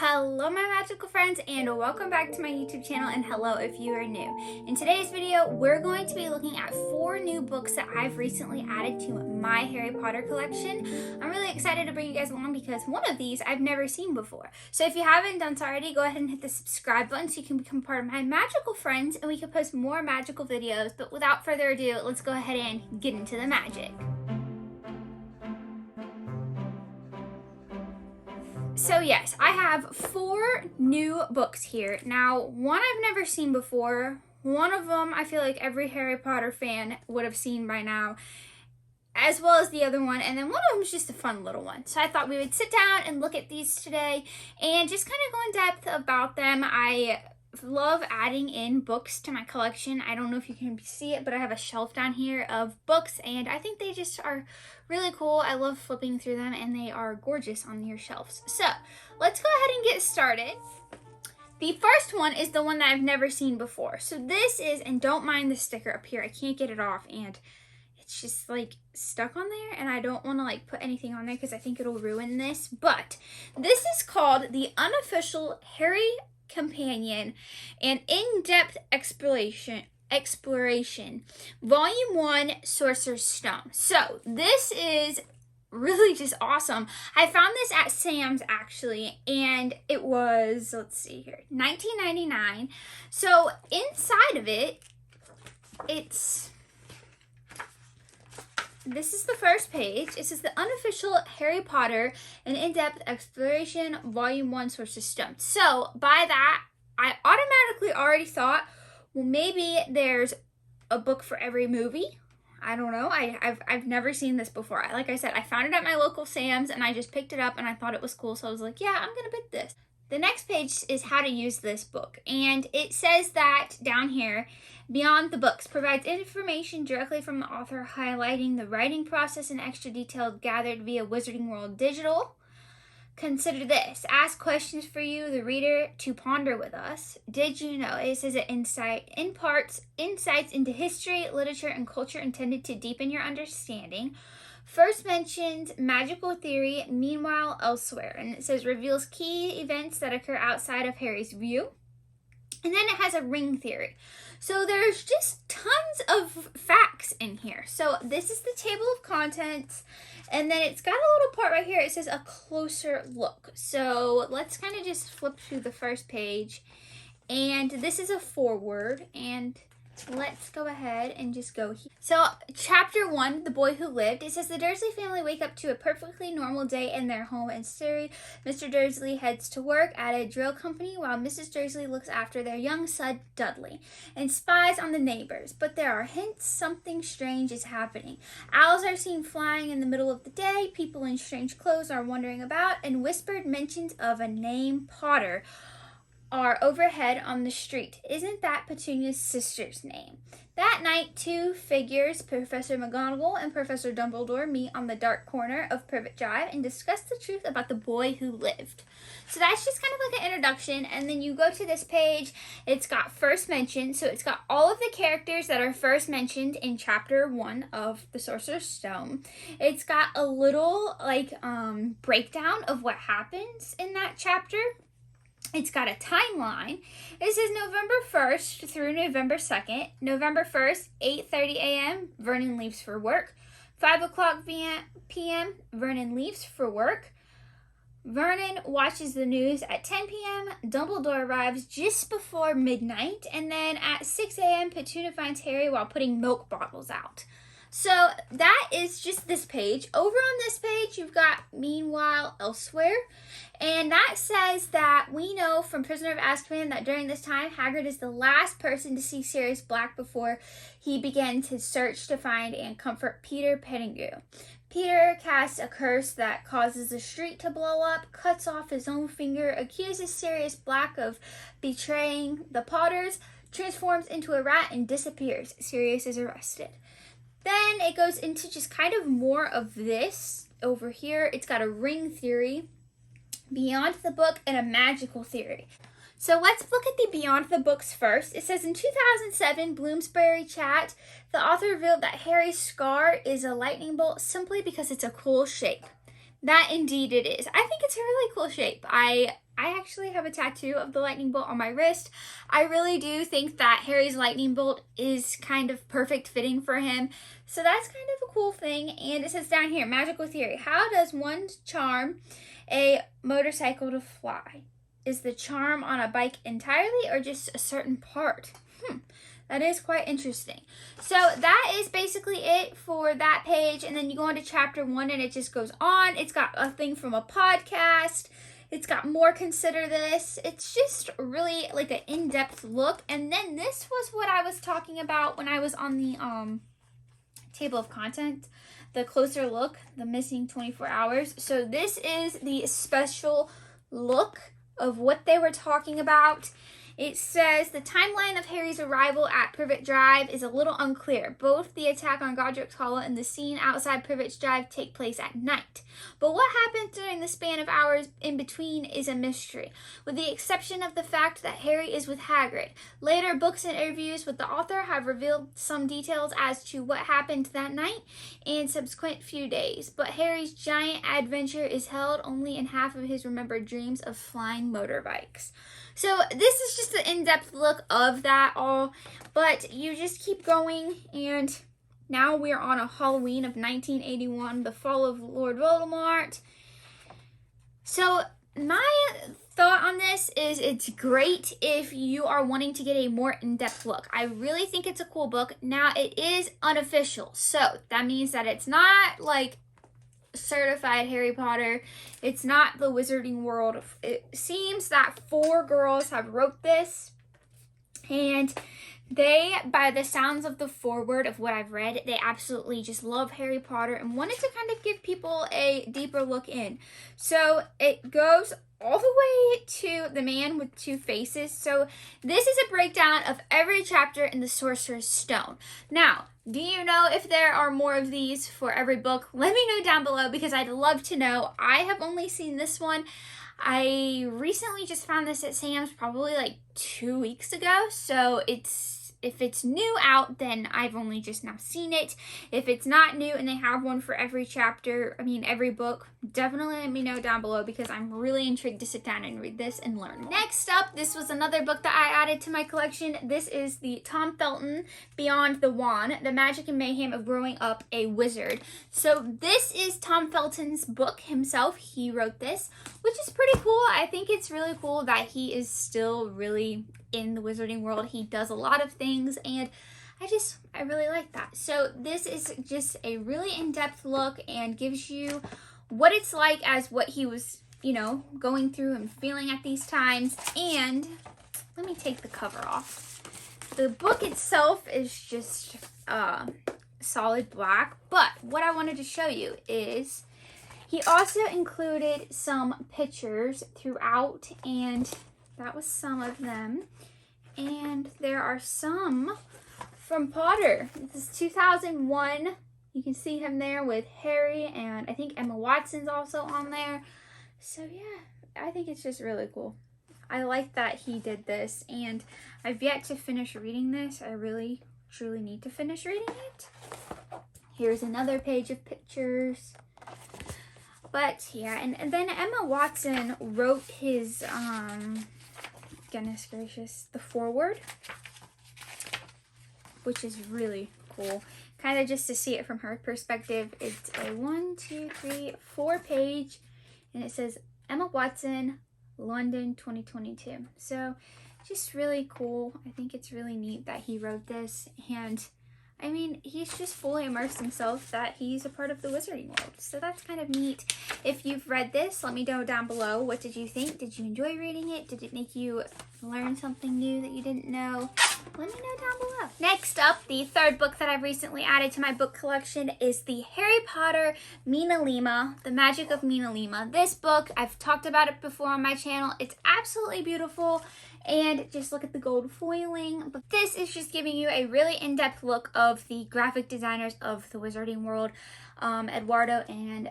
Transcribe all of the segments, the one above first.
Hello my magical friends, and welcome back to my YouTube channel, and hello if you are new. In today's video, we're going to be looking at 4 new books that I've recently added to my Harry Potter collection. I'm really excited to bring you guys along because one of these I've never seen before. So if you haven't done so already, go ahead and hit the subscribe button so you can become part of my magical friends and we can post more magical videos. But without further ado, let's go ahead and get into the magic. So yes, I have 4 new books here. Now, one I've never seen before. One of them I feel like every Harry Potter fan would have seen by now, as well as the other one. And then one of them is just a fun little one. So I thought we would sit down and look at these today and just kind of go in depth about them. I love adding in books to my collection. I don't know if you can see it, but I have a shelf down here of books, and I think they just are really cool. I love flipping through them, and they are gorgeous on your shelves. So let's go ahead and get started. The first one is the one that I've never seen before. So this is, and don't mind the sticker up here, I can't get it off, and it's just like stuck on there, and I don't want to like put anything on there because I think it'll ruin this. But this is called the Unofficial Harry Companion, an in-depth exploration, Volume 1, Sorcerer's Stone. So this is really just awesome. I found this at Sam's actually, and it was, let's see here, $19.99. So inside of it, this is the first page. It says the Unofficial Harry Potter, an in-depth exploration, Volume 1, Sorcerer's Stone. So by that, I automatically already thought, well, maybe there's a book for every movie. I don't know. I've never seen this before. Like I said, I found it at my local Sam's, and I just picked it up, and I thought it was cool. So I was like, yeah, I'm gonna pick this. The next page is how to use this book, and it says that down here, Beyond the Books provides information directly from the author, highlighting the writing process and extra details gathered via Wizarding World Digital. Consider this. Ask questions for you, the reader, to ponder with us. Did you know? It says it imparts insights into history, literature, and culture intended to deepen your understanding. First mentions magical theory, meanwhile elsewhere. And it says reveals key events that occur outside of Harry's view. And then it has a ring theory. So there's just tons of facts in here. So this is the table of contents. And then it's got a little part right here. It says a closer look. So let's kind of just flip through the first page. And this is a foreword. And let's go ahead and just go here. So chapter 1, The Boy Who Lived. It says the Dursley family wake up to a perfectly normal day in their home in Surrey. Mr. Dursley heads to work at a drill company while Mrs. Dursley looks after their young son Dudley and spies on the neighbors. But there are hints something strange is happening. Owls are seen flying in the middle of the day. People in strange clothes are wandering about, and whispered mentions of a name Potter are overhead on the street. Isn't that Petunia's sister's name? That night, 2 figures, Professor McGonagall and Professor Dumbledore, meet on the dark corner of Privet Drive and discuss the truth about the boy who lived. So that's just kind of like an introduction, and then you go to this page. It's got first mention, so it's got all of the characters that are first mentioned in chapter 1 of the Sorcerer's Stone. It's got a little like breakdown of what happens in that chapter. It's got a timeline. It says November 1st through November 2nd. November 1st, 8:30 a.m., Vernon leaves for work. 5 o'clock p.m., Vernon leaves for work. Vernon watches the news at 10 p.m. Dumbledore arrives just before midnight. And then at 6 a.m., Petunia finds Harry while putting milk bottles out. So that is just this page. Over on this page, you've got Meanwhile Elsewhere. And that says that we know from Prisoner of Azkaban that during this time, Hagrid is the last person to see Sirius Black before he began his search to find and comfort Peter Pettigrew. Peter casts a curse that causes the street to blow up, cuts off his own finger, accuses Sirius Black of betraying the Potters, transforms into a rat, and disappears. Sirius is arrested. Then it goes into just kind of more of this over here. It's got a ring theory, Beyond the Book, and a magical theory. So let's look at the Beyond the Books first. It says in 2007 Bloomsbury Chat, the author revealed that Harry's scar is a lightning bolt simply because it's a cool shape. That indeed it is. I think it's a really cool shape. I actually have a tattoo of the lightning bolt on my wrist. I really do think that Harry's lightning bolt is kind of perfect fitting for him. So that's kind of a cool thing. And it says down here, magical theory. How does one charm a motorcycle to fly? Is the charm on a bike entirely or just a certain part? That is quite interesting. So that is basically it for that page. And then you go on to chapter 1 and it just goes on. It's got a thing from a podcast. It's got more consider this. It's just really like an in-depth look. And then this was what I was talking about when I was on the table of content. The closer look, the missing 24 hours. So this is the special look of what they were talking about. It says the timeline of Harry's arrival at Privet Drive is a little unclear. Both the attack on Godric's Hollow and the scene outside Privet Drive take place at night. But what happened during the span of hours in between is a mystery, with the exception of the fact that Harry is with Hagrid. Later books and interviews with the author have revealed some details as to what happened that night and subsequent few days. But Harry's giant adventure is held only in half of his remembered dreams of flying motorbikes. So this is just an in-depth look of that all, but you just keep going, and now we're on a Halloween of 1981, the fall of Lord Voldemort. So my thought on this is it's great if you are wanting to get a more in-depth look. I really think it's a cool book. Now, it is unofficial, so that means that it's not like certified Harry Potter. It's not the Wizarding World. It seems that 4 girls have wrote this, and they, by the sounds of the foreword of what I've read, they absolutely just love Harry Potter and wanted to kind of give people a deeper look in. So it goes all the way to the man with 2 faces. So this is a breakdown of every chapter in the Sorcerer's Stone. Now, do you know if there are more of these for every book? Let me know down below because I'd love to know. I have only seen this one. I recently just found this at Sam's probably like 2 weeks ago. So if it's new out, then I've only just now seen it. If it's not new and they have one for every chapter, every book, definitely let me know down below because I'm really intrigued to sit down and read this and learn. Next up, this was another book that I added to my collection. This is the Tom Felton Beyond the Wand, The Magic and Mayhem of Growing Up a Wizard. So this is Tom Felton's book himself. He wrote this, which is pretty cool. I think it's really cool that he is still really in the Wizarding world. He does a lot of things, and I really like that. So this is just a really in-depth look and gives you what it's like as what he was, going through and feeling at these times. And let me take the cover off. The book itself is just solid black, but what I wanted to show you is he also included some pictures throughout, and that was some of them. And there are some from Potter. This is 2001. You can see him there with Harry, and I think Emma Watson's also on there. So yeah, I think it's just really cool. I like that he did this, and I've yet to finish reading this. I really, truly need to finish reading it. Here's another page of pictures. But yeah, and then Emma Watson wrote his, goodness gracious, the foreword, which is really cool. Kind of just to see it from her perspective. It's a 1, 2, 3, 4 page, and it says Emma Watson, London 2022. So just really cool. I think it's really neat that he wrote this, and he's just fully immersed himself that he's a part of the Wizarding world. So that's kind of neat. If you've read this, let me know down below. What did you think? Did you enjoy reading it? Did it make you learn something new that you didn't know? Let me know down below. Next up, the 3rd book that I've recently added to my book collection is the Harry Potter Minalima, The Magic of Minalima. This book, I've talked about it before on my channel. It's absolutely beautiful. And just look at the gold foiling. But this is just giving you a really in-depth look of the graphic designers of the Wizarding world, Eduardo and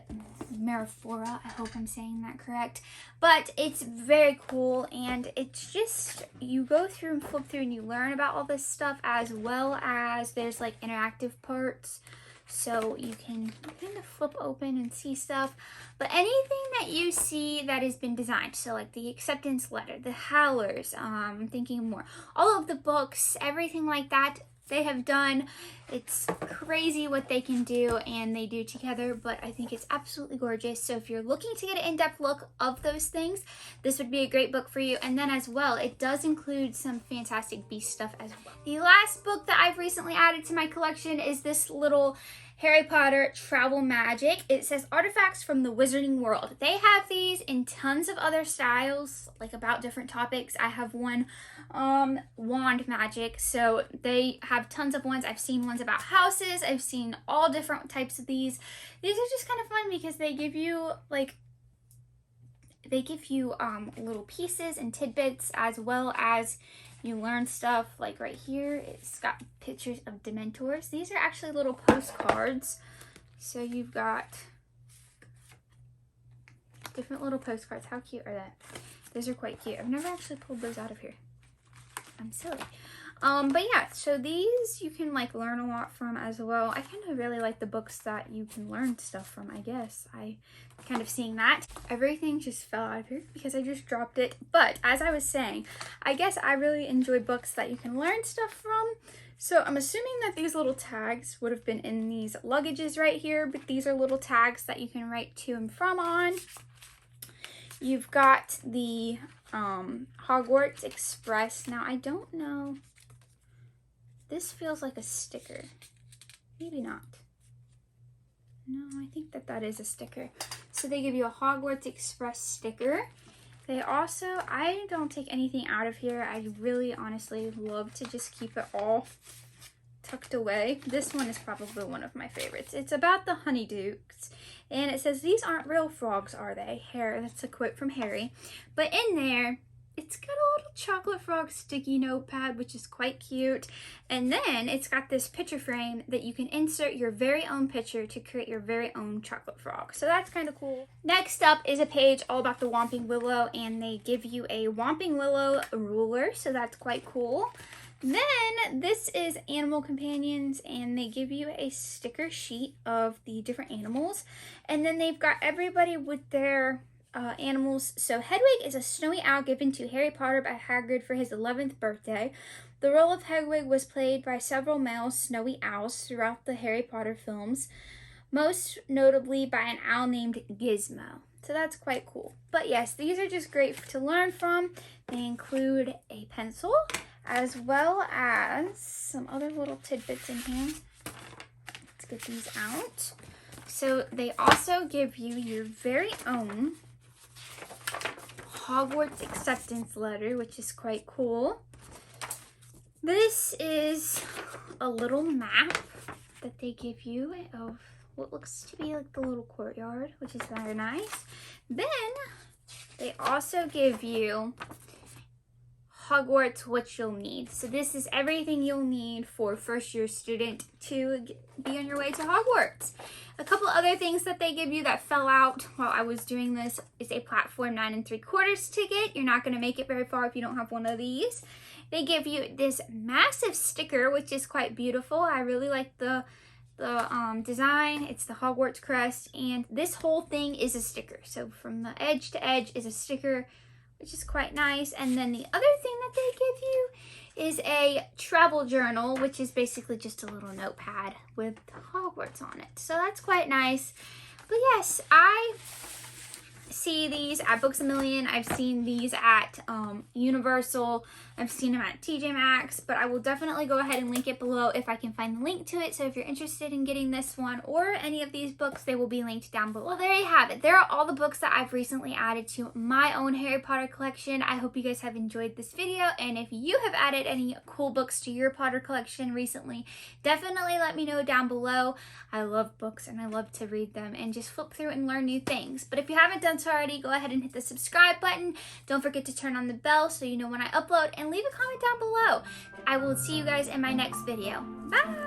Marifora. I hope I'm saying that correct. But it's very cool, and it's just, you go through and flip through and you learn about all this stuff, as well as there's like interactive parts. so you can kind of flip open and see stuff. But anything that you see that has been designed, so like the acceptance letter, the howlers, I'm thinking more, all of the books, everything like that, they have done. It's crazy what they can do and they do together, but I think it's absolutely gorgeous. So if you're looking to get an in-depth look of those things, this would be a great book for you. And then as well, it does include some Fantastic Beasts stuff as well. The last book that I've recently added to my collection is this little Harry Potter Travel Magic. It says Artifacts from the Wizarding World. They have these in tons of other styles, like about different topics. I have one wand magic, so they have tons of ones. I've seen ones about houses. I've seen all different types of these. These are just kind of fun because they give you little pieces and tidbits, as well as you learn stuff. Like right here, it's got pictures of Dementors. These are actually little postcards. So you've got different little postcards. How cute are that? Those are quite cute. I've never actually pulled those out of here. I'm silly. But yeah, so these you can like learn a lot from as well. I kind of really like the books that you can learn stuff from, I guess. I kind of seeing that. Everything just fell out of here because I just dropped it. But as I was saying, I guess I really enjoy books that you can learn stuff from. So I'm assuming that these little tags would have been in these luggages right here, but these are little tags that you can write to and from on. You've got the Hogwarts Express. Now I don't know. This feels like a sticker. Maybe not. No, I think that is a sticker. So they give you a Hogwarts Express sticker. They also, I don't take anything out of here. I really honestly love to just keep it all tucked away. This one is probably one of my favorites. It's about the Honeydukes. And it says, "These aren't real frogs, are they?" Harry, that's a quote from Harry. But in there, it's got a little chocolate frog sticky notepad, which is quite cute. And then it's got this picture frame that you can insert your very own picture to create your very own chocolate frog. So that's kind of cool. Next up is a page all about the Whomping Willow, and they give you a Whomping Willow ruler, so that's quite cool. Then this is Animal Companions, and they give you a sticker sheet of the different animals. And then they've got everybody with their animals. So Hedwig is a snowy owl given to Harry Potter by Hagrid for his 11th birthday. The role of Hedwig was played by several male snowy owls throughout the Harry Potter films, most notably by an owl named Gizmo. So that's quite cool. But yes, these are just great to learn from. They include a pencil, as well as some other little tidbits in here. Let's get these out. So they also give you your very own Hogwarts acceptance letter, which is quite cool. This is a little map that they give you of what looks to be like the little courtyard, which is very nice. Then they also give you Hogwarts what you'll need. So this is everything you'll need for a first-year student to be on your way to Hogwarts. A couple other things that they give you that fell out while I was doing this is a platform 9 3/4 ticket. You're not going to make it very far if you don't have one of these. They give you this massive sticker, which is quite beautiful. I really like the design. It's the Hogwarts crest, and this whole thing is a sticker. So from the edge to edge is a sticker, which is quite nice. And then the other thing that they give you is a travel journal, which is basically just a little notepad with Hogwarts on it. So that's quite nice. But yes, I see these at Books A Million. I've seen these at Universal. I've seen them at TJ Maxx, but I will definitely go ahead and link it below if I can find the link to it. So if you're interested in getting this one or any of these books, they will be linked down below. Well, there you have it. There are all the books that I've recently added to my own Harry Potter collection. I hope you guys have enjoyed this video, and if you have added any cool books to your Potter collection recently, definitely let me know down below. I love books and I love to read them and just flip through and learn new things. But if you haven't done so already, go ahead and hit the subscribe button. Don't forget to turn on the bell so you know when I upload, and leave a comment down below. I will see you guys in my next video. Bye!